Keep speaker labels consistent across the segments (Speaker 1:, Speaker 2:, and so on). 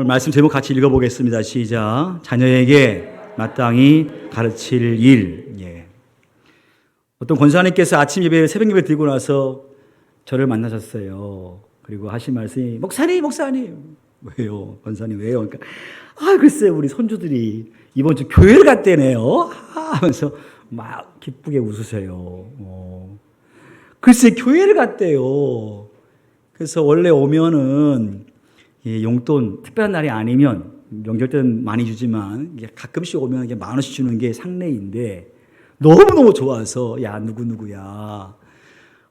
Speaker 1: 오늘 말씀 제목 같이 읽어보겠습니다. 시작. 자녀에게 마땅히 가르칠 일. 예. 어떤 권사님께서 아침 예배, 새벽 예배 드리고 나서 저를 만나셨어요. 그리고 하신 말씀이 목사님. 왜요? 권사님 왜요? 그러니까 글쎄 우리 손주들이 이번 주 교회를 갔대네요. 하면서 막 기쁘게 웃으세요. 글쎄 교회를 갔대요. 그래서 원래 오면은 용돈 특별한 날이 아니면 명절 때는 많이 주지만 가끔씩 오면 이게 10,000원씩 주는 게 상례인데 너무너무 좋아서 야 누구야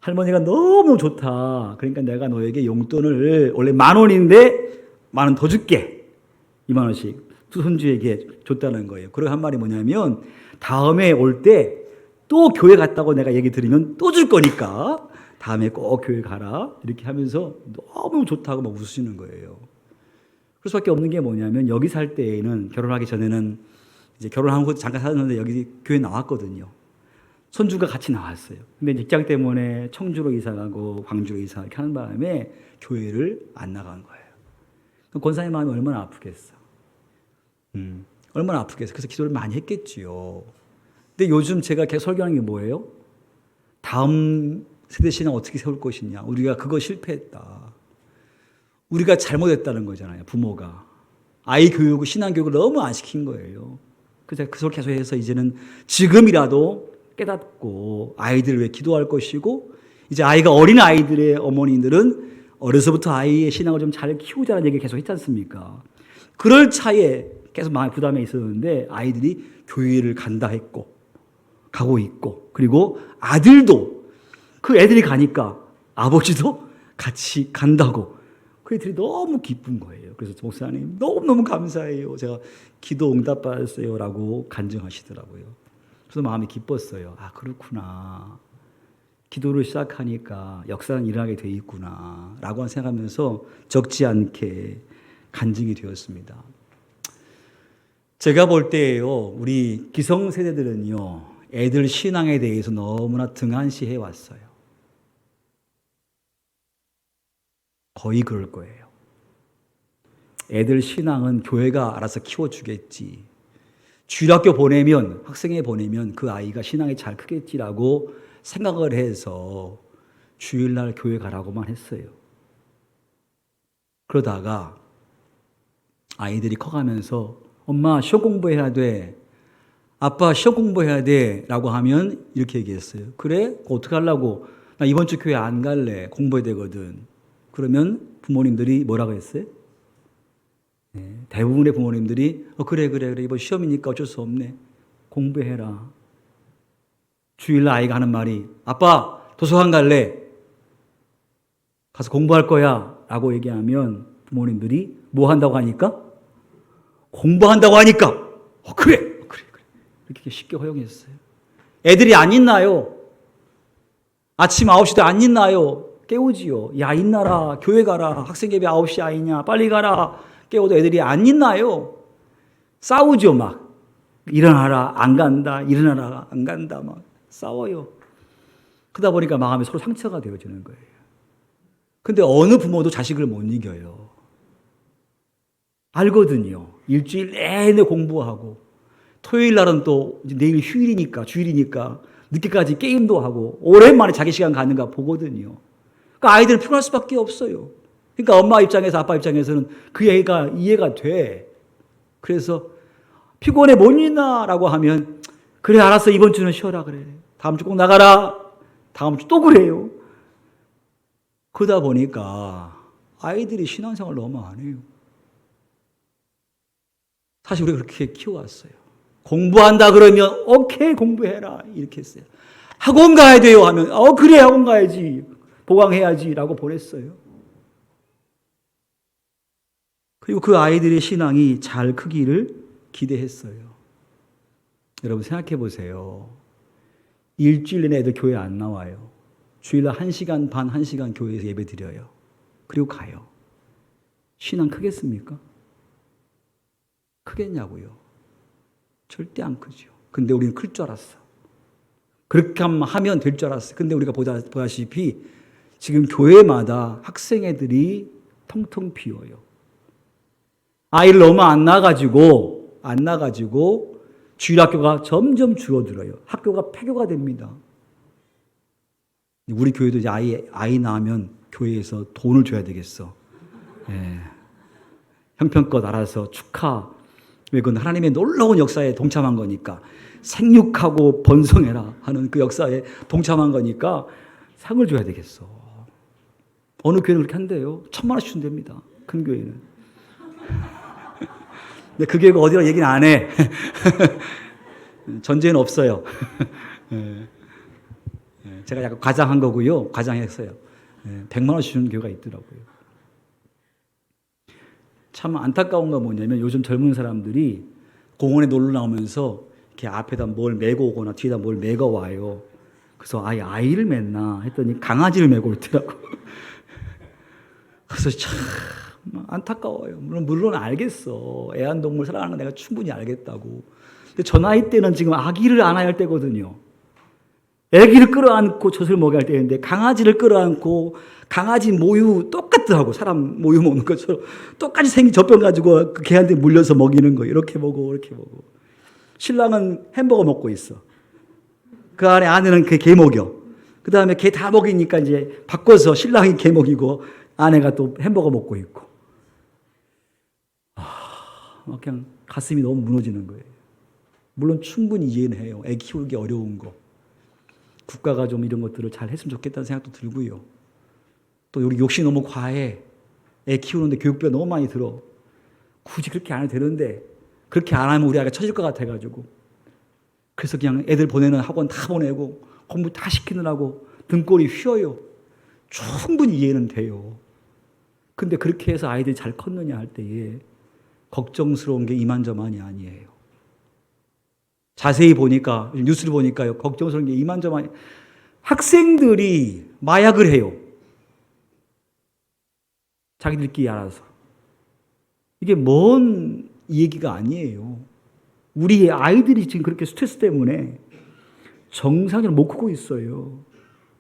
Speaker 1: 할머니가 너무 좋다. 그러니까 내가 너에게 용돈을 원래 10,000원인데 10,000원 더 줄게. 20,000원씩 두 손주에게 줬다는 거예요. 그리고 한 말이 뭐냐면 다음에 올 때 또 교회 갔다고 내가 얘기 드리면 또 줄 거니까 다음에 꼭 교회 가라. 이렇게 하면서 너무 좋다고 막 웃으시는 거예요. 그럴 수밖에 없는 게 뭐냐면 여기 살 때에는 결혼하기 전에는 이제 결혼하고 잠깐 살았는데 여기 교회 나왔거든요. 손주가 같이 나왔어요. 근데 직장 때문에 청주로 이사 가고 광주로 이사 이렇게 하는 바람에 교회를 안 나간 거예요. 권사님 마음이 얼마나 아프겠어. 얼마나 아프겠어. 그래서 기도를 많이 했겠지요. 근데 요즘 제가 계속 설교하는 게 뭐예요? 다음 세대 신앙 어떻게 세울 것이냐. 우리가 그거 실패했다. 우리가 잘못했다는 거잖아요. 부모가. 아이 교육을 신앙 교육을 너무 안 시킨 거예요. 그래서 그걸 계속해서 이제는 지금이라도 깨닫고 아이들을 위해 기도할 것이고 이제 아이가 어린 아이들의 어머니들은 어려서부터 아이의 신앙을 좀 잘 키우자는 얘기를 계속 했지 않습니까? 그럴 차에 계속 마음의 부담이 있었는데 아이들이 교회를 간다 했고 가고 있고 그리고 아들도 그 애들이 가니까 아버지도 같이 간다고 그 애들이 너무 기쁜 거예요. 그래서 목사님 너무너무 감사해요. 제가 기도 응답 받았어요 라고 간증하시더라고요. 그래서 마음이 기뻤어요. 그렇구나. 기도를 시작하니까 역사는 일어나게 돼 있구나 라고 생각하면서 적지 않게 간증이 되었습니다. 제가 볼 때요, 우리 기성세대들은요, 애들 신앙에 대해서 너무나 등한시해 왔어요. 거의 그럴 거예요. 애들 신앙은 교회가 알아서 키워주겠지. 주일학교 보내면, 학생회 보내면 그 아이가 신앙이 잘 크겠지라고 생각을 해서 주일날 교회 가라고만 했어요. 그러다가 아이들이 커가면서 엄마 시험 공부해야 돼. 아빠 시험 공부해야 돼. 라고 하면 이렇게 얘기했어요. 그래? 어떻게 하려고? 나 이번 주 교회 안 갈래. 공부해야 되거든. 그러면 부모님들이 뭐라고 했어요? 대부분의 부모님들이 그래 이번 시험이니까 어쩔 수 없네. 공부해라. 주일날 아이가 하는 말이 아빠 도서관 갈래. 가서 공부할 거야. 라고 얘기하면 부모님들이 뭐 한다고 하니까? 공부한다고 하니까 그래. 이렇게 쉽게 허용했어요. 애들이 안 있나요? 아침 9시도 안 있나요? 깨우지요. 야 있나라. 교회 가라. 학생예배 9시 아니냐. 빨리 가라. 깨워도 애들이 안 있나요? 싸우죠 막. 일어나라. 안 간다. 일어나라. 안 간다. 막 싸워요. 그러다 보니까 마음이 서로 상처가 되어지는 거예요. 근데 어느 부모도 자식을 못 이겨요. 알거든요. 일주일 내내 공부하고 토요일 날은 또 내일 휴일이니까 주일이니까 늦게까지 게임도 하고 오랜만에 자기 시간 갖는가 보거든요. 그러니까 아이들은 피곤할 수밖에 없어요. 그러니까 엄마 입장에서 아빠 입장에서는 그 얘기가 이해가 돼. 그래서 피곤해 못 있나? 라고 하면 그래 알았어 이번 주는 쉬어라 그래. 다음 주 꼭 나가라. 다음 주 또 그래요. 그러다 보니까 아이들이 신앙생활을 너무 안 해요. 사실 우리가 그렇게 키워왔어요. 공부한다 그러면 오케이 공부해라 이렇게 했어요. 학원 가야 돼요 하면 그래 학원 가야지 보강해야지 라고 보냈어요. 그리고 그 아이들의 신앙이 잘 크기를 기대했어요. 여러분 생각해 보세요. 일주일 내내 애들 교회 안 나와요. 주일날 1시간 반 1시간 교회에서 예배 드려요. 그리고 가요. 신앙 크겠습니까? 크겠냐고요. 절대 안 크죠. 근데 우리는 클 줄 알았어. 그렇게 하면 될 줄 알았어요. 근데 우리가 보다시피 지금 교회마다 학생 애들이 텅텅 비어요. 아이를 너무 안 낳아가지고 주일학교가 점점 줄어들어요. 학교가 폐교가 됩니다. 우리 교회도 이제 아이 낳으면 교회에서 돈을 줘야 되겠어. 예. 형편껏 알아서 축하. 왜 그건 하나님의 놀라운 역사에 동참한 거니까. 생육하고 번성해라 하는 그 역사에 동참한 거니까 상을 줘야 되겠어. 어느 교회는 그렇게 한대요. 1,000만 원씩 준답니다. 큰 교회는. 근데 그 교회가 어디라 얘기는 안 해. 전제는 없어요. 제가 약간 과장한 거고요. 과장했어요. 100만 원씩 주는 교회가 있더라고요. 참 안타까운 건 뭐냐면 요즘 젊은 사람들이 공원에 놀러 나오면서 이렇게 앞에다 뭘 메고 오거나 뒤에다 뭘 메고 와요. 그래서 아이를 맸나 했더니 강아지를 메고 있더라고. 그래서 참 안타까워요. 물론 알겠어. 애완동물 사랑하는 내가 충분히 알겠다고. 근데 저 나이 때는 지금 아기를 안아야 할 때거든요. 아기를 끌어안고 젖을 먹여야 할 때인데 강아지를 끌어안고 강아지 모유 똑같더라고. 사람 모유 먹는 것처럼 똑같이 생긴 젖병 가지고 그 개한테 물려서 먹이는 거. 이렇게 먹고 이렇게 먹고. 신랑은 햄버거 먹고 있어. 그 안에 아내는 개 먹여. 그 다음에 개 다 먹이니까 이제 바꿔서 신랑이 개 먹이고 아내가 또 햄버거 먹고 있고. 그냥 가슴이 너무 무너지는 거예요. 물론 충분히 이해는 해요. 애 키우기 어려운 거. 국가가 좀 이런 것들을 잘 했으면 좋겠다는 생각도 들고요. 또 우리 욕심이 너무 과해. 애 키우는데 교육비가 너무 많이 들어. 굳이 그렇게 안 해도 되는데 그렇게 안 하면 우리 아이가 처질 것 같아가지고 그래서 그냥 애들 보내는 학원 다 보내고 공부 다 시키느라고 등골이 휘어요. 충분히 이해는 돼요. 근데 그렇게 해서 아이들이 잘 컸느냐 할 때에 걱정스러운 게 이만저만이 아니에요. 자세히 보니까, 뉴스를 보니까요, 걱정스러운 게 이만저만이. 학생들이 마약을 해요. 자기들끼리 알아서. 이게 먼 얘기가 아니에요. 우리 아이들이 지금 그렇게 스트레스 때문에 정상적으로 못 크고 있어요.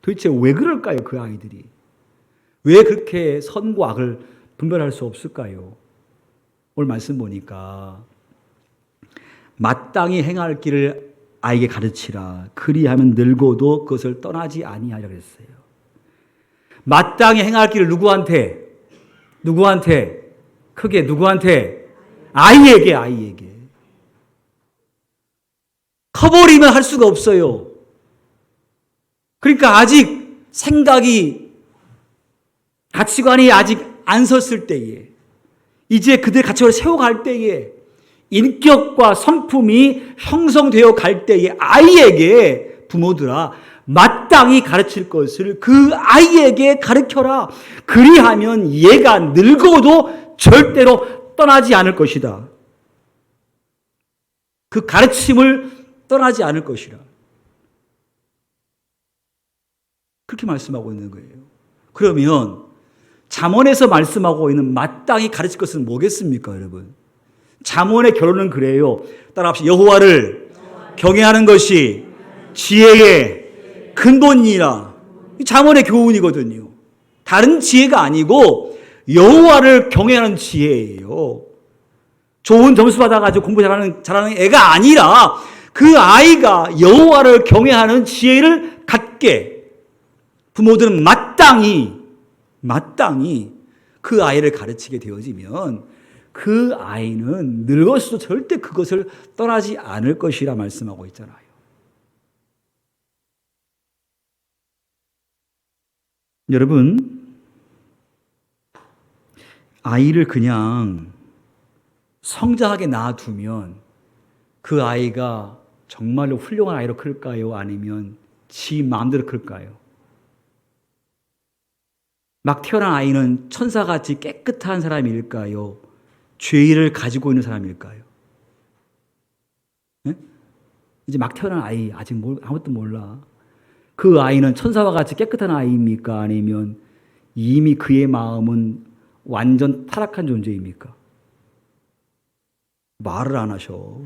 Speaker 1: 도대체 왜 그럴까요, 그 아이들이? 왜 그렇게 선과 악을 분별할 수 없을까요? 오늘 말씀 보니까 마땅히 행할 길을 아이에게 가르치라. 그리하면 늙어도 그것을 떠나지 아니하리라 그랬어요. 마땅히 행할 길을 누구한테? 크게 누구한테? 아이에게. 커버리면 할 수가 없어요. 그러니까 아직 생각이, 가치관이 아직 안 섰을 때에, 이제 그들 가치관을 세워갈 때에, 인격과 성품이 형성되어 갈 때에 아이에게 부모들아 마땅히 가르칠 것을 그 아이에게 가르쳐라. 그리하면 얘가 늙어도 절대로 떠나지 않을 것이다. 그 가르침을 떠나지 않을 것이라. 그렇게 말씀하고 있는 거예요. 그러면 잠언에서 말씀하고 있는 마땅히 가르칠 것은 뭐겠습니까, 여러분? 잠언의 결론은 그래요. 따라합시다. 여호와를 경외하는 것이 지혜의 근본이라. 잠언의 교훈이거든요. 다른 지혜가 아니고 여호와를 경외하는 지혜예요. 좋은 점수 받아가지고 공부 잘하는 애가 아니라 그 아이가 여호와를 경외하는 지혜를 갖게 부모들은 마땅히 그 아이를 가르치게 되어지면 그 아이는 늙었어도 절대 그것을 떠나지 않을 것이라 말씀하고 있잖아요. 여러분, 아이를 그냥 성장하게 놔두면 그 아이가 정말로 훌륭한 아이로 클까요? 아니면 지 마음대로 클까요? 막 태어난 아이는 천사같이 깨끗한 사람일까요? 죄를 가지고 있는 사람일까요? 네? 이제 막 태어난 아이, 아직 아무것도 몰라. 그 아이는 천사와 같이 깨끗한 아이입니까? 아니면 이미 그의 마음은 완전 타락한 존재입니까? 말을 안 하셔.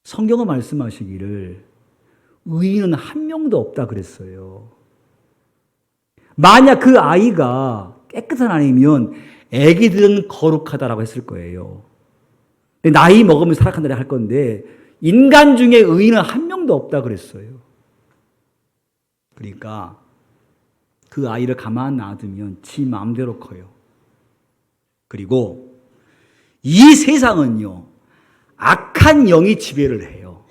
Speaker 1: 성경은 말씀하시기를 의인은 한 명도 없다 그랬어요. 만약 그 아이가 깨끗한 아이면 애기들은 거룩하다라고 했을 거예요. 근데 나이 먹으면 살아간다고 할 건데 인간 중에 의인은 한 명도 없다 그랬어요. 그러니까 그 아이를 가만 놔두면 지 마음대로 커요. 그리고 이 세상은요, 악한 영이 지배를 해요.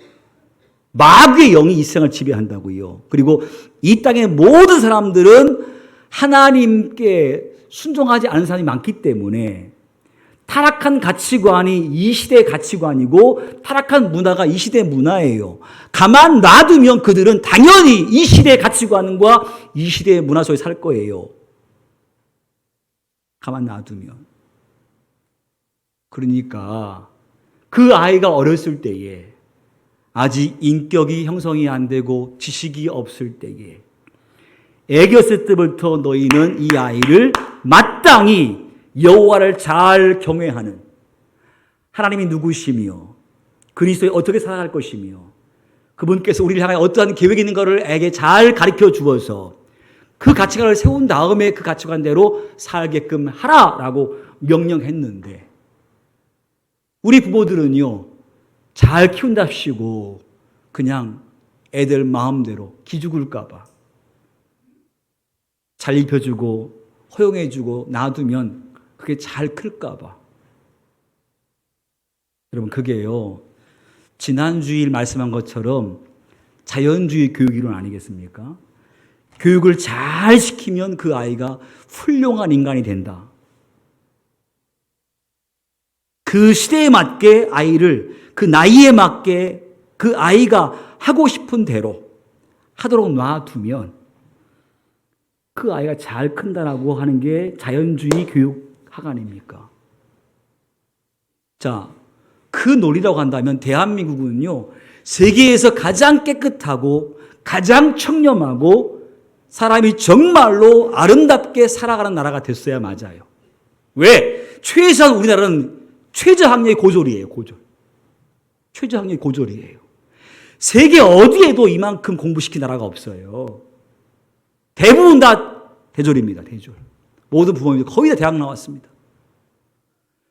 Speaker 1: 마귀의 영이 이 세상을 지배한다고요. 그리고 이 땅의 모든 사람들은 하나님께 순종하지 않은 사람이 많기 때문에 타락한 가치관이 이 시대의 가치관이고 타락한 문화가 이 시대의 문화예요. 가만 놔두면 그들은 당연히 이 시대의 가치관과 이 시대의 문화 속에 살 거예요. 가만 놔두면. 그러니까 그 아이가 어렸을 때에 아직 인격이 형성이 안 되고 지식이 없을 때에 애겼을 때부터 너희는 이 아이를 마땅히 여호와를 잘 경외하는 하나님이 누구시며 그리스도에 어떻게 살아갈 것이며 그분께서 우리를 향해 어떠한 계획이 있는가를 애에게 잘 가르쳐 주어서 그 가치관을 세운 다음에 그 가치관대로 살게끔 하라라고 명령했는데 우리 부모들은요 잘 키운답시고 그냥 애들 마음대로 기죽을까 봐 잘 입혀주고 허용해주고 놔두면 그게 잘 클까 봐. 여러분 그게요 지난 주일 말씀한 것처럼 자연주의 교육 이론 아니겠습니까? 교육을 잘 시키면 그 아이가 훌륭한 인간이 된다. 그 시대에 맞게 아이를 그 나이에 맞게 그 아이가 하고 싶은 대로 하도록 놔두면 그 아이가 잘 큰다라고 하는 게 자연주의 교육 학아닙니까? 자, 그 논리라고 한다면 대한민국은요 세계에서 가장 깨끗하고 가장 청렴하고 사람이 정말로 아름답게 살아가는 나라가 됐어야 맞아요. 왜? 최소한 우리나라는 최저학력이 고졸이에요. 고졸. 최저학력이 고졸이에요. 세계 어디에도 이만큼 공부시킨 나라가 없어요. 대부분 다 대졸입니다. 대졸. 모든 부모님들 거의 다 대학 나왔습니다.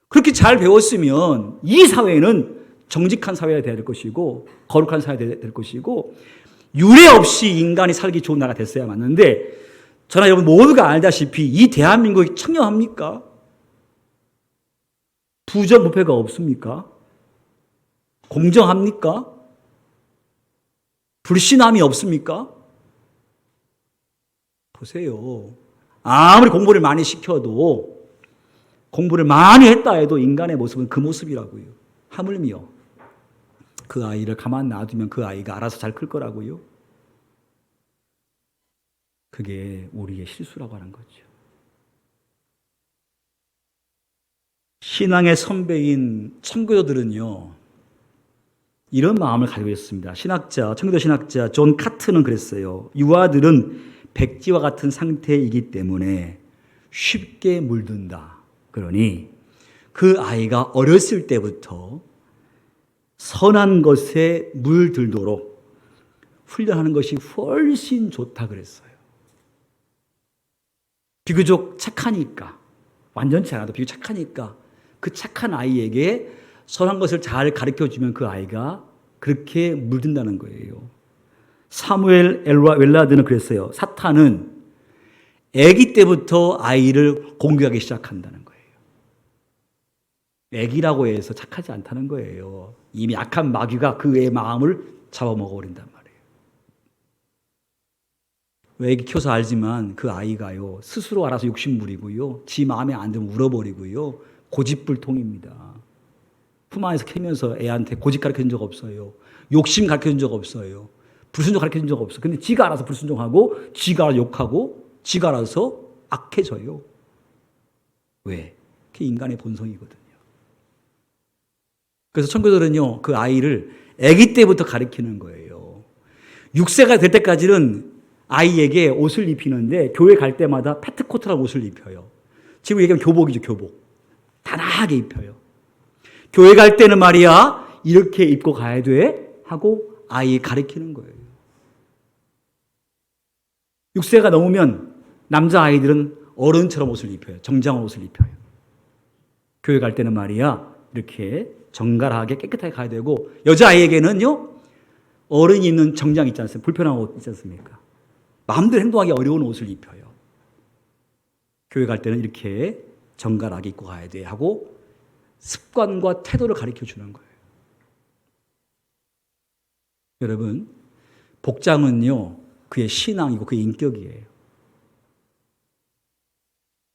Speaker 1: 그렇게 잘 배웠으면 이 사회는 정직한 사회가 돼야 될 것이고 거룩한 사회가 될 것이고 유례 없이 인간이 살기 좋은 나라가 됐어야 맞는데 저나 여러분 모두가 알다시피 이 대한민국이 청렴합니까? 부정부패가 없습니까? 공정합니까? 불신함이 없습니까? 보세요. 아무리 공부를 많이 시켜도 공부를 많이 했다 해도 인간의 모습은 그 모습이라고요. 하물며 그 아이를 가만 놔두면 그 아이가 알아서 잘 클 거라고요. 그게 우리의 실수라고 하는 거죠. 신앙의 선배인 청교도들은요 이런 마음을 가지고 있습니다. 청교도 신학자 존 카트는 그랬어요. 유아들은 백지와 같은 상태이기 때문에 쉽게 물든다. 그러니 그 아이가 어렸을 때부터 선한 것에 물들도록 훈련하는 것이 훨씬 좋다 그랬어요. 비교적 착하니까, 완전치 않아도 비교적 착하니까 그 착한 아이에게 선한 것을 잘 가르쳐주면 그 아이가 그렇게 물든다는 거예요. 사무엘 웰라드는 그랬어요. 사탄은 아기 때부터 아이를 공격하기 시작한다는 거예요. 아기라고 해서 착하지 않다는 거예요. 이미 악한 마귀가 그의 마음을 잡아먹어버린단 말이에요. 아기 키워서 알지만 그 아이가요 스스로 알아서 욕심 부리고요 지 마음에 안 들면 울어버리고요 고집불통입니다. 품 안에서 캐면서 애한테 고집 가르쳐준 적 없어요. 욕심 가르쳐준 적 없어요. 불순종 가르쳐준 적 없어요. 근데 지가 알아서 불순종하고 지가 알아서 욕하고 지가 알아서 악해져요. 왜? 그게 인간의 본성이거든요. 그래서 청교도는요 그 아이를 아기 때부터 가르치는 거예요. 6세가 될 때까지는 아이에게 옷을 입히는데 교회 갈 때마다 패트코트라는 옷을 입혀요. 지금 얘기하면 교복이죠. 교복. 단아하게 입혀요. 교회 갈 때는 말이야 이렇게 입고 가야 돼 하고 아이 가르치는 거예요. 6세가 넘으면 남자아이들은 어른처럼 옷을 입혀요. 정장한 옷을 입혀요. 교회 갈 때는 말이야 이렇게 정갈하게 깨끗하게 가야 되고, 여자아이에게는요 어른이 입는 정장 있지 않습니까? 불편한 옷 있지 않습니까? 마음대로 행동하기 어려운 옷을 입혀요. 교회 갈 때는 이렇게 정갈하게 입고 가야 돼 하고 습관과 태도를 가르쳐 주는 거예요. 여러분, 복장은요 그의 신앙이고 그의 인격이에요.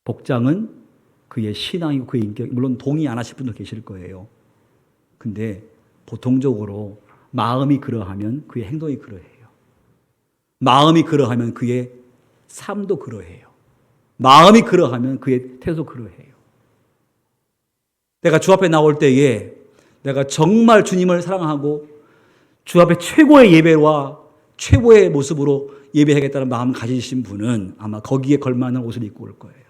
Speaker 1: 복장은 그의 신앙이고 그의 인격. 물론 동의 안 하실 분도 계실 거예요. 근데 보통적으로 마음이 그러하면 그의 행동이 그러해요. 마음이 그러하면 그의 삶도 그러해요. 마음이 그러하면 그의 태도도 그러해요. 내가 주 앞에 나올 때에 내가 정말 주님을 사랑하고 주 앞에 최고의 예배와 최고의 모습으로 예배하겠다는 마음 가지신 분은 아마 거기에 걸맞는 옷을 입고 올 거예요.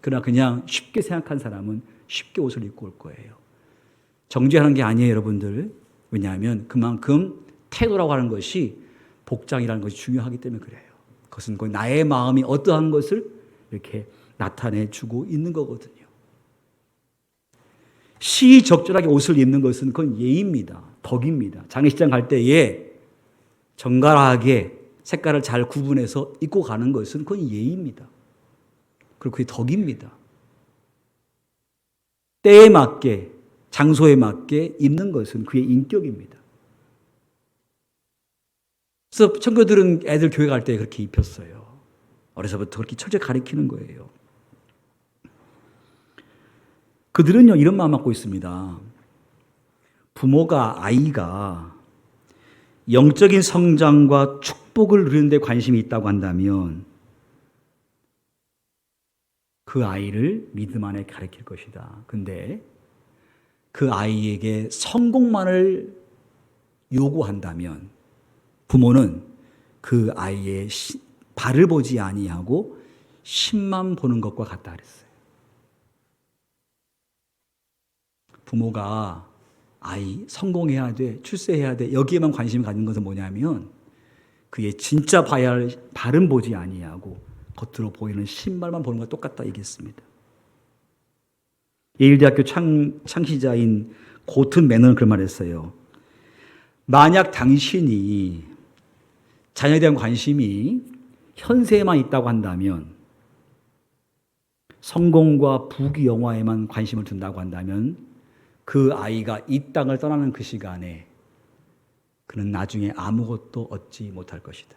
Speaker 1: 그러나 그냥 쉽게 생각한 사람은 쉽게 옷을 입고 올 거예요. 정죄하는 게 아니에요, 여러분들. 왜냐하면 그만큼 태도라고 하는 것이 복장이라는 것이 중요하기 때문에 그래요. 그것은 나의 마음이 어떠한 것을 이렇게 나타내주고 있는 거거든요. 시적절하게 옷을 입는 것은 그건 예의입니다. 덕입니다. 장례식장 갈 때에 정갈하게 색깔을 잘 구분해서 입고 가는 것은 그건 예의입니다. 그리고 그게 덕입니다. 때에 맞게, 장소에 맞게 입는 것은 그의 인격입니다. 그래서 청교들은 애들 교회 갈 때 그렇게 입혔어요. 어려서부터 그렇게 철저히 가르치는 거예요. 그들은요 이런 마음 갖고 있습니다. 부모가 아이가 영적인 성장과 축복을 누리는 데 관심이 있다고 한다면 그 아이를 믿음 안에 가르칠 것이다. 근데 그 아이에게 성공만을 요구한다면 부모는 그 아이의 발을 보지 아니하고 신만 보는 것과 같다 그랬어요. 부모가 아이 성공해야 돼, 출세해야 돼 여기에만 관심을 가진 것은 뭐냐면 그의 진짜 봐야 할 발은 보지 아니하고 겉으로 보이는 신발만 보는 것과 똑같다 얘기했습니다. 예일대학교 창시자인 고튼 매너는 그런 말을 했어요. 만약 당신이 자녀에 대한 관심이 현세에만 있다고 한다면, 성공과 부귀영화에만 관심을 둔다고 한다면 그 아이가 이 땅을 떠나는 그 시간에 그는 나중에 아무것도 얻지 못할 것이다.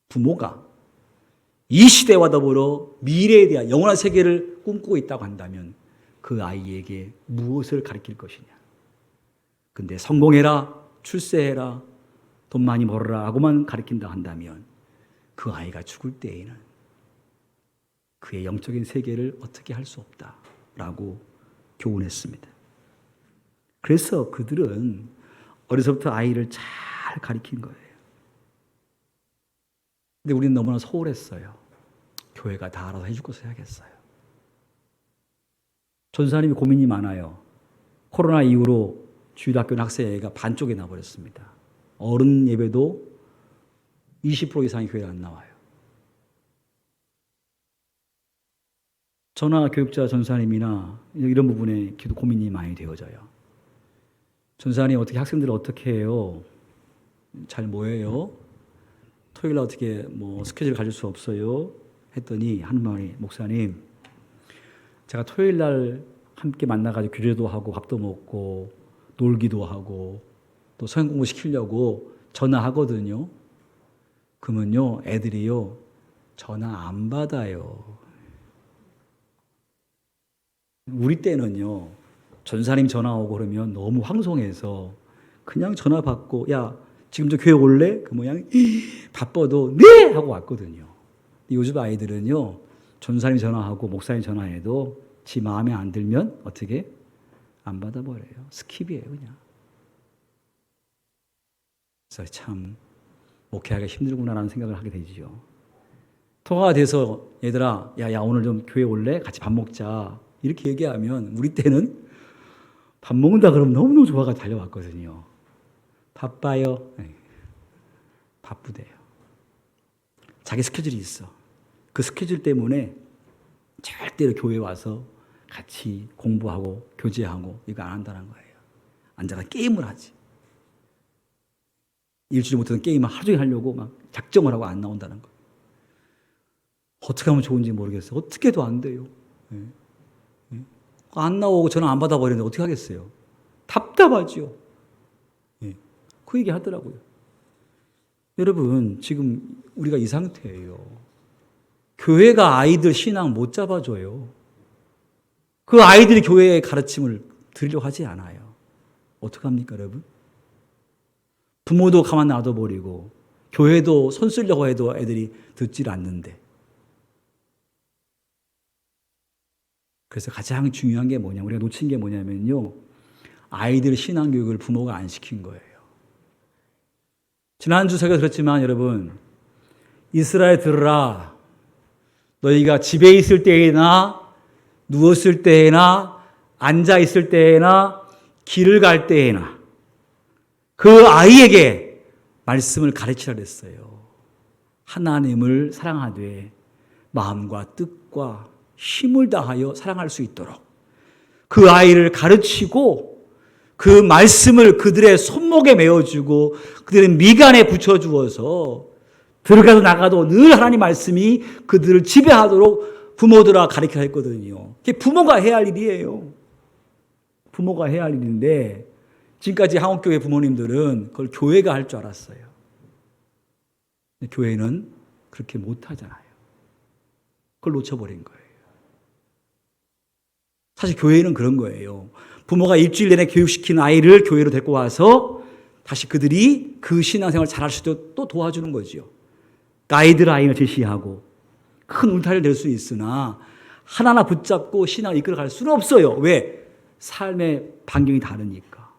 Speaker 1: 부모가 이 시대와 더불어 미래에 대한 영원한 세계를 꿈꾸고 있다고 한다면 그 아이에게 무엇을 가르칠 것이냐. 근데 성공해라, 출세해라, 돈 많이 벌어라 하고만 가르친다 한다면 그 아이가 죽을 때에는 그의 영적인 세계를 어떻게 할 수 없다라고 교훈했습니다. 그래서 그들은 어려서부터 아이를 잘 가르친 거예요. 근데 우리는 너무나 소홀했어요. 교회가 다 알아서 해줄 것을 해야겠어요. 전사님이 고민이 많아요. 코로나 이후로 주일학교 학생회가 반쪽이 나버렸습니다. 어른 예배도 20% 이상이 교회에 안 나와요. 전화 교육자 전사님이나 이런 부분에 기도 고민이 많이 되어져요. 전사님 어떻게 학생들을 어떻게 해요? 잘 모여요? 토요일날 어떻게 스케줄 가질 수 없어요? 했더니 하는 말이, 목사님 제가 토요일날 함께 만나가지고 교제도 하고 밥도 먹고 놀기도 하고 또 성경 공부 시키려고 전화하거든요. 그러면요 애들이요 전화 안 받아요. 우리 때는요 전사님 전화 오고 그러면 너무 황송해서 그냥 전화 받고, 야 지금 저 교회 올래? 그 모양 바빠도 네 하고 왔거든요. 요즘 아이들은요 전사님 전화하고 목사님 전화해도 지 마음에 안 들면 어떻게 안 받아버려요. 스킵이에요 그냥. 그래서 참 목회하기가 힘들구나라는 생각을 하게 되죠. 통화가 돼서 얘들아 야 오늘 좀 교회 올래? 같이 밥 먹자 이렇게 얘기하면 우리 때는 밥 먹는다 그러면 너무너무 좋아가 달려왔거든요. 바빠요. 네. 바쁘대요. 자기 스케줄이 있어. 그 스케줄 때문에 절대로 교회 와서 같이 공부하고 교제하고 이거 안 한다는 거예요. 앉아가 게임을 하지. 일주일 못하는 게임을 하루 종일 하려고 막 작정을 하고 안 나온다는 거예요. 어떻게 하면 좋은지 모르겠어요. 어떻게 해도 안 돼요. 안 나오고 전화 안 받아버리는데 어떻게 하겠어요? 답답하죠. 그 얘기 하더라고요. 여러분, 지금 우리가 이 상태예요. 교회가 아이들 신앙 못 잡아줘요. 그 아이들이 교회의 가르침을 들으려고 하지 않아요. 어떡합니까, 여러분? 부모도 가만 놔둬버리고 교회도 손 쓰려고 해도 애들이 듣질 않는데. 그래서 가장 중요한 게 뭐냐, 우리가 놓친 게 뭐냐면요, 아이들 신앙교육을 부모가 안 시킨 거예요. 지난주 제가 들었지만 여러분, 이스라엘 들으라. 너희가 집에 있을 때나 누웠을 때나 앉아 있을 때나 길을 갈 때나 그 아이에게 말씀을 가르치라 그랬어요. 하나님을 사랑하되 마음과 뜻과 힘을 다하여 사랑할 수 있도록 그 아이를 가르치고 그 말씀을 그들의 손목에 메어주고 그들의 미간에 붙여주어서 들어가도 나가도 늘 하나님 말씀이 그들을 지배하도록 부모들아 가르쳐야 했거든요. 그게 부모가 해야 할 일이에요. 부모가 해야 할 일인데 지금까지 한국교회 부모님들은 그걸 교회가 할 줄 알았어요. 근데 교회는 그렇게 못하잖아요. 그걸 놓쳐버린 거예요. 사실 교회는 그런 거예요. 부모가 일주일 내내 교육시킨 아이를 교회로 데리고 와서 다시 그들이 그 신앙생활 잘할 수 있도록 또 도와주는 거죠. 가이드라인을 제시하고 큰 울타리를 낼 수 있으나 하나하나 붙잡고 신앙을 이끌어갈 수는 없어요. 왜? 삶의 반경이 다르니까.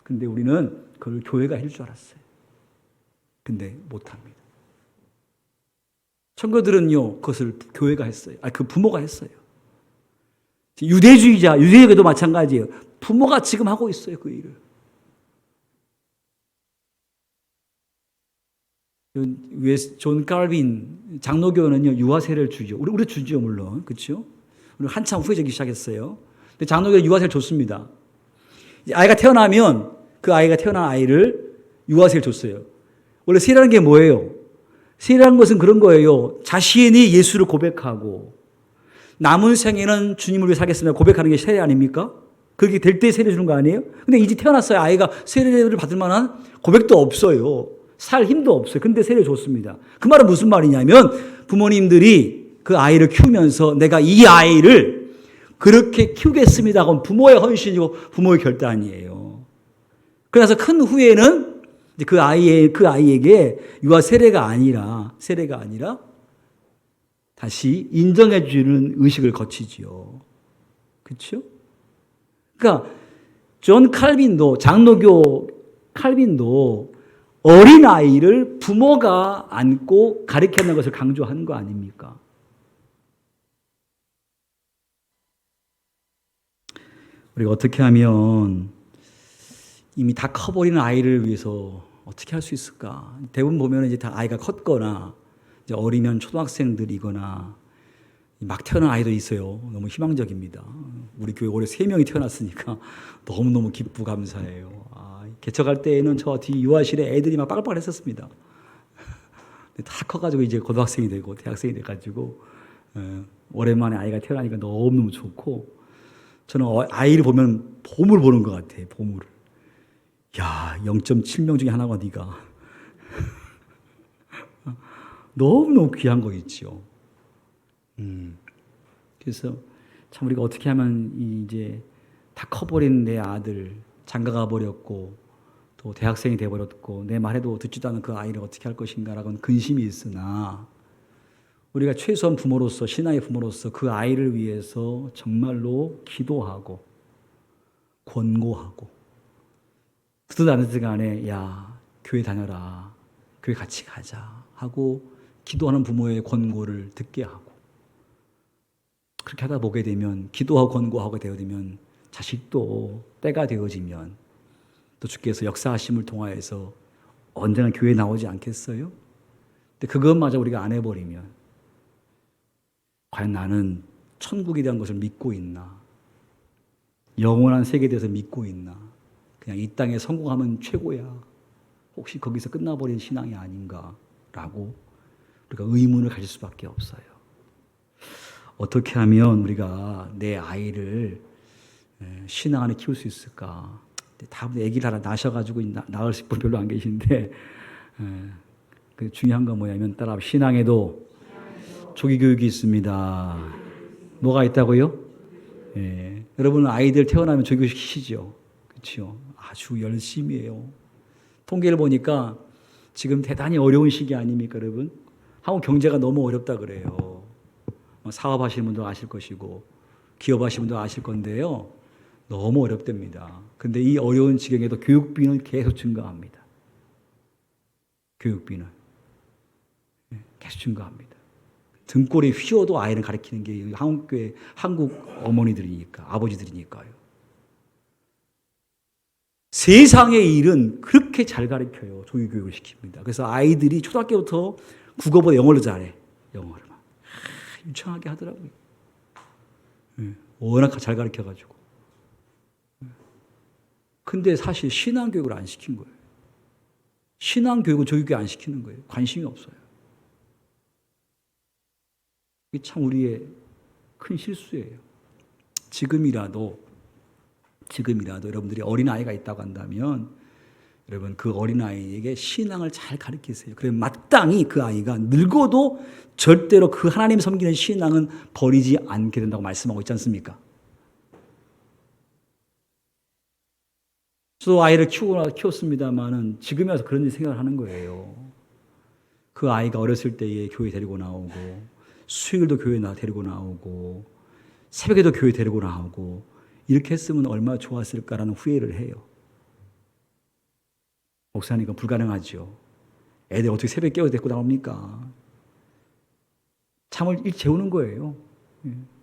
Speaker 1: 근데 우리는 그걸 교회가 해줄 줄 알았어요. 근데 못합니다. 청교들은요, 그것을 교회가 했어요. 그 부모가 했어요. 유대주의자에게도 마찬가지예요. 부모가 지금 하고 있어요, 그 일을. 존 칼빈 장로교는요, 유아세를 주죠. 우리 주죠, 물론. 그렇죠? 우리 한참 후에 주기 시작했어요. 근데 장로교는 유아세를 줬습니다. 아이가 태어나면 그 아이가 태어난 아이를 유아세를 줬어요. 원래 세례라는 게 뭐예요? 세례라는 것은 그런 거예요. 자신이 예수를 고백하고 남은 생에는 주님을 위해 살겠습니다 고백하는 게 세례 아닙니까? 그렇게 될 때 세례 주는 거 아니에요? 근데 이제 태어났어요. 아이가 세례를 받을 만한 고백도 없어요. 살 힘도 없어요. 근데 세례 줬습니다. 그 말은 무슨 말이냐면 부모님들이 그 아이를 키우면서 내가 이 아이를 그렇게 키우겠습니다. 그건 부모의 헌신이고 부모의 결단이에요. 그래서 큰 후에는 그 아이에게 유아 세례가 아니라 다시 인정해 주는 의식을 거치지요. 그렇죠? 그러니까 존 칼빈도 장로교 칼빈도 어린 아이를 부모가 안고 가르치는 것을 강조한 거 아닙니까? 우리가 어떻게 하면 이미 다 커버리는 아이를 위해서 어떻게 할 수 있을까? 대부분 보면 이제 다 아이가 컸거나 이제 어리면 초등학생들이거나 막 태어난 아이도 있어요. 너무 희망적입니다. 우리 교회 올해 3명이 태어났으니까 너무너무 기쁘고 감사해요. 개척할 때에는 저 뒤 유아실에 애들이 막 빠글빠글 했었습니다. 다 커가지고 이제 고등학생이 되고 대학생이 돼가지고 오랜만에 아이가 태어나니까 너무너무 좋고 저는 아이를 보면 보물 보는 것 같아요. 보물을. 야, 0.7명 중에 하나가 네가. 너무너무 귀한 거 있죠. 그래서 참 우리가 어떻게 하면 이제 다 커버린 내 아들 장가가 버렸고 또 대학생이 돼버렸고 내 말해도 듣지도 않은 그 아이를 어떻게 할 것인가라고는 근심이 있으나 우리가 최소한 부모로서 신앙의 부모로서 그 아이를 위해서 정말로 기도하고 권고하고 듣든 안 듣든 간에 야 교회 다녀라 교회 같이 가자 하고 기도하는 부모의 권고를 듣게 하고 그렇게 하다 보게 되면 기도하고 권고하게 되면 자식도 때가 되어지면 또 주께서 역사하심을 통하여서 언젠가 교회에 나오지 않겠어요? 근데 그것마저 우리가 안 해버리면 과연 나는 천국에 대한 것을 믿고 있나? 영원한 세계에 대해서 믿고 있나? 그냥 이 땅에 성공하면 최고야. 혹시 거기서 끝나버린 신앙이 아닌가라고 우리가 의문을 가질 수밖에 없어요. 어떻게 하면 우리가 내 아이를 신앙 안에 키울 수 있을까? 다음에 아기를 하나 낳으셔가지고 낳을 분 별로 안 계신데 그 중요한 건 뭐냐면 따라 신앙에도 조기 교육이 있습니다. 뭐가 있다고요? 여러분 아이들 태어나면 조기 교육 시키시죠? 그렇죠? 아주 열심히 해요. 통계를 보니까 지금 대단히 어려운 시기 아닙니까, 여러분? 한국 경제가 너무 어렵다 그래요. 사업하시는 분도 아실 것이고 기업하시는 분도 아실 건데요. 너무 어렵답니다. 근데 이 어려운 지경에도 교육비는 계속 증가합니다. 교육비는 계속 증가합니다. 등골이 휘어도 아이를 가르치는 게 한국 어머니들이니까, 아버지들이니까요. 세상의 일은 그렇게 잘 가르쳐요. 조기교육을 시킵니다. 그래서 아이들이 초등학교부터 국어보다 영어를 잘해. 영어를 막. 유창하게 하더라고요. 워낙 잘 가르쳐가지고. 근데 사실 신앙교육을 안 시킨 거예요. 신앙교육은 조기교육 안 시키는 거예요. 관심이 없어요. 이게 참 우리의 큰 실수예요. 지금이라도 여러분들이 어린아이가 있다고 한다면 여러분 그 어린아이에게 신앙을 잘 가르치세요. 그러면 마땅히 그 아이가 늙어도 절대로 그 하나님 섬기는 신앙은 버리지 않게 된다고 말씀하고 있지 않습니까? 저도 아이를 키웠습니다만은 지금에 와서 그런 생각을 하는 거예요. 그 아이가 어렸을 때에 교회 데리고 나오고 수요일도 교회 데리고 나오고 새벽에도 교회 데리고 나오고 이렇게 했으면 얼마나 좋았을까라는 후회를 해요. 목사님, 이건 불가능하죠. 애들 어떻게 새벽에 깨워서 데리고 나옵니까? 잠을 일찍 재우는 거예요.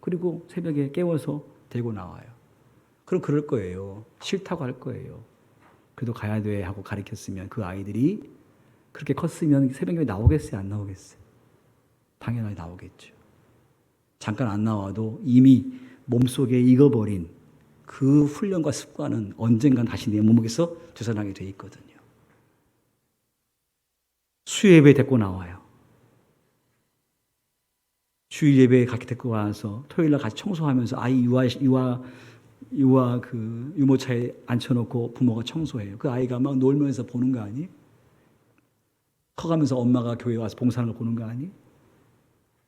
Speaker 1: 그리고 새벽에 깨워서 데리고 나와요. 그럼 그럴 거예요. 싫다고 할 거예요. 그래도 가야 돼 하고 가르쳤으면 그 아이들이 그렇게 컸으면 새벽에 나오겠어요? 안 나오겠어요? 당연하게 나오겠죠. 잠깐 안 나와도 이미 몸속에 익어버린 그 훈련과 습관은 언젠간 다시 내 몸속에서 되살아나게 돼 있거든요. 수요 예배에 데리고 나와요. 주일 예배에 같이 데리고 와서 토요일날 같이 청소하면서 아이 유모차에 앉혀놓고 부모가 청소해요. 그 아이가 막 놀면서 보는 거 아니? 커가면서 엄마가 교회에 와서 봉사하는 걸 보는 거 아니?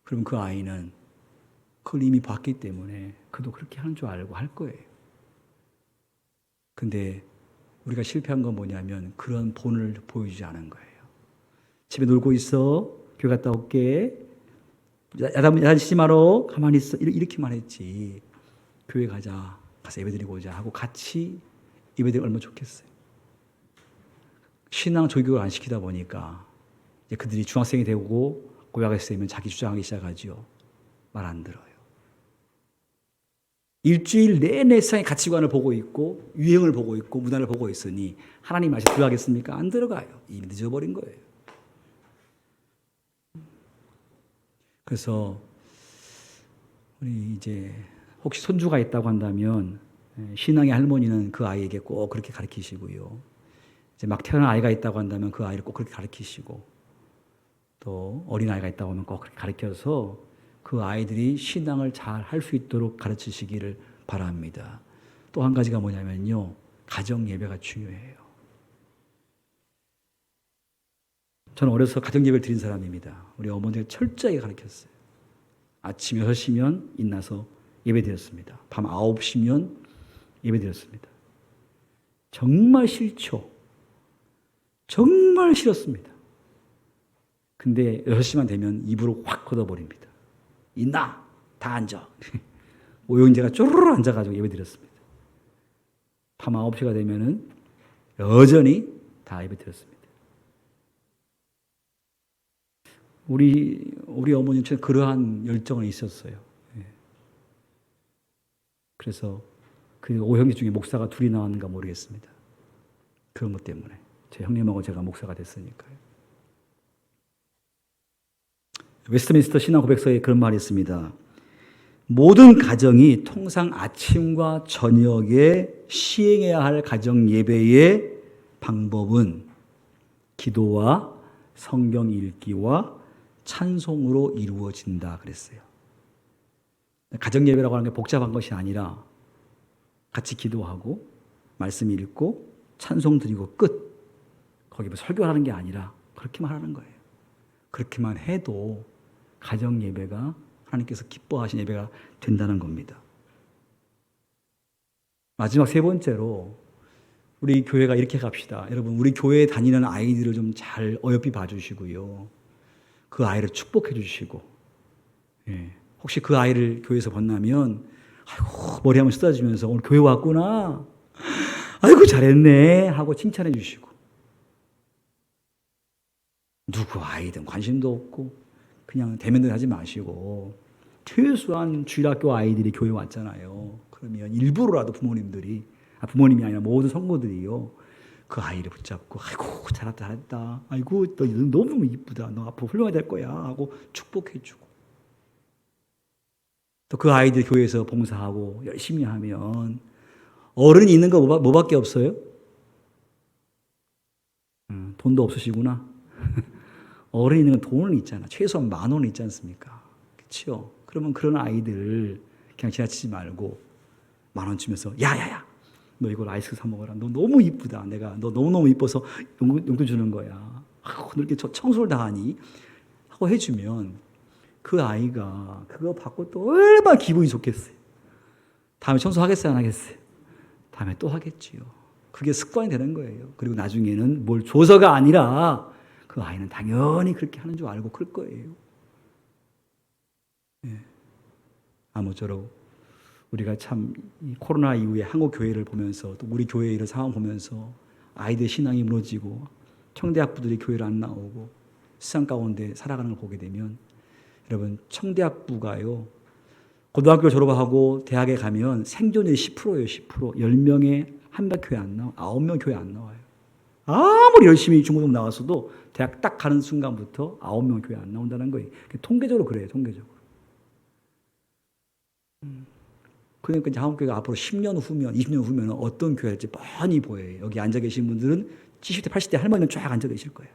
Speaker 1: 그럼 그 아이는 그걸 이미 봤기 때문에 그도 그렇게 하는 줄 알고 할 거예요. 근데 우리가 실패한 건 뭐냐면 그런 본을 보여주지 않은 거예요. 집에 놀고 있어. 교회 갔다 올게. 야단치지 마라. 가만히 있어. 이렇게만 했지. 교회 가자. 가서 예배드리고 오자 하고 같이 예배드리면 얼마나 좋겠어요. 신앙 조교를 안 시키다 보니까 이제 그들이 중학생이 되고 고등학생이 되면 자기 주장하기 시작하죠. 말 안 들어요. 일주일 내내 세상의 가치관을 보고 있고 유행을 보고 있고 문화를 보고 있으니 하나님 말씀 들어가겠습니까? 안 들어가요. 이미 늦어버린 거예요. 그래서 우리 이제 혹시 손주가 있다고 한다면 신앙의 할머니는 그 아이에게 꼭 그렇게 가르치시고요. 이제 막 태어난 아이가 있다고 한다면 그 아이를 꼭 그렇게 가르치시고 또 어린 아이가 있다고 하면 꼭 그렇게 가르쳐서 그 아이들이 신앙을 잘 할 수 있도록 가르치시기를 바랍니다. 또 한 가지가 뭐냐면요. 가정 예배가 중요해요. 저는 어려서 가정 예배를 드린 사람입니다. 우리 어머니가 철저하게 가르쳤어요. 아침 6시면 일어나서 예배드렸습니다. 밤 9시면 예배드렸습니다. 정말 싫죠. 정말 싫었습니다. 근데 6시만 되면 입으로 확 걷어버립니다. 있나? 다 앉아. 오영재가 쪼르르 앉아가지고 예배드렸습니다. 밤 9시가 되면은 여전히 다 예배드렸습니다. 우리 어머니는 그러한 열정이 있었어요. 그래서 그 오형제 중에 목사가 둘이 나왔는가 모르겠습니다. 그런 것 때문에 제 형님하고 제가 목사가 됐으니까요. 웨스트민스터 신앙 고백서에 그런 말이 있습니다. 모든 가정이 통상 아침과 저녁에 시행해야 할 가정 예배의 방법은 기도와 성경 읽기와 찬송으로 이루어진다 그랬어요. 가정 예배라고 하는 게 복잡한 것이 아니라 같이 기도하고 말씀 읽고 찬송 드리고 끝. 거기 뭐 설교하는 게 아니라 그렇게만 하는 거예요. 그렇게만 해도 가정 예배가 하나님께서 기뻐하신 예배가 된다는 겁니다. 마지막 세 번째로 우리 교회가 이렇게 갑시다. 여러분, 우리 교회에 다니는 아이들을 좀 잘 어여삐 봐주시고요. 그 아이를 축복해 주시고, 혹시 그 아이를 교회에서 만나면 아이고 머리 한번 쓰다주면서 오늘 교회 왔구나. 아이고 잘했네 하고 칭찬해 주시고, 누구 아이든 관심도 없고 그냥 대면대 하지 마시고, 최소한 주일학교 아이들이 교회 왔잖아요. 그러면 일부러라도 부모님이 아니라 모든 성도들이요, 그 아이를 붙잡고 아이고 잘했다 잘했다, 아이고 너 너무 이쁘다, 너 앞으로 훌륭하게 될 거야 하고 축복해주고, 또 그 아이들 교회에서 봉사하고 열심히 하면 어른이 있는 거 뭐밖에 없어요? 돈도 없으시구나. 어른이 있는 건 돈은 있잖아. 최소한 10,000원 있지 않습니까? 그렇죠? 그러면 그런 아이들 그냥 지나치지 말고 10,000원 주면서 야야야 너 이걸 아이스크림 사 먹어라. 너 너무 이쁘다. 내가 너 너무너무 이뻐서 용돈 주는 거야. 너 이렇게 청소를 다 하니? 하고 해주면 그 아이가 그거 받고 또 얼마나 기분이 좋겠어요. 다음에 청소하겠어요? 안 하겠어요? 다음에 또 하겠지요. 그게 습관이 되는 거예요. 그리고 나중에는 뭘 줘서가 아니라 그 아이는 당연히 그렇게 하는 줄 알고 그럴 거예요. 아무쪼록 우리가 참 이 코로나 이후에 한국 교회를 보면서 또 우리 교회 이런 상황 보면서 아이들 신앙이 무너지고 청대학부들이 교회를 안 나오고 세상 가운데 살아가는 걸 보게 되면, 여러분, 청대학부가요, 고등학교 졸업하고 대학에 가면 생존율이 10%예요. 10%. 10명에 한 명 교회 안 나와. 9명 교회 안 나와요. 아무리 열심히 중고등 나왔어도 대학 딱 가는 순간부터 9명 교회 안 나온다는 거예요. 통계적으로 그래요. 통계적으로. 그러니까 이제 한국교회가 앞으로 10년 후면, 20년 후면 어떤 교회일지 뻔히 보여요. 여기 앉아 계신 분들은 70대, 80대 할머니는 쫙 앉아 계실 거예요.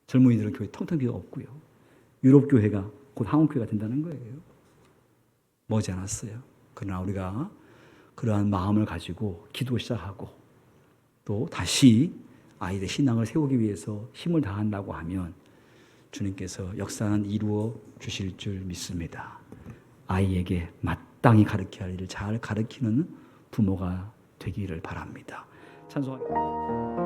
Speaker 1: 젊은이들은 교회 텅텅 비어 없고요. 유럽 교회가 곧 한국 교회가 된다는 거예요. 머지 않았어요. 그러나 우리가 그러한 마음을 가지고 기도 시작하고 또 다시 아이들 신앙을 세우기 위해서 힘을 다한다고 하면 주님께서 역사는 이루어 주실 줄 믿습니다. 아이에게 마땅히 가르쳐야 할 일을 잘 가르치는 부모가 되기를 바랍니다. 찬송합니다.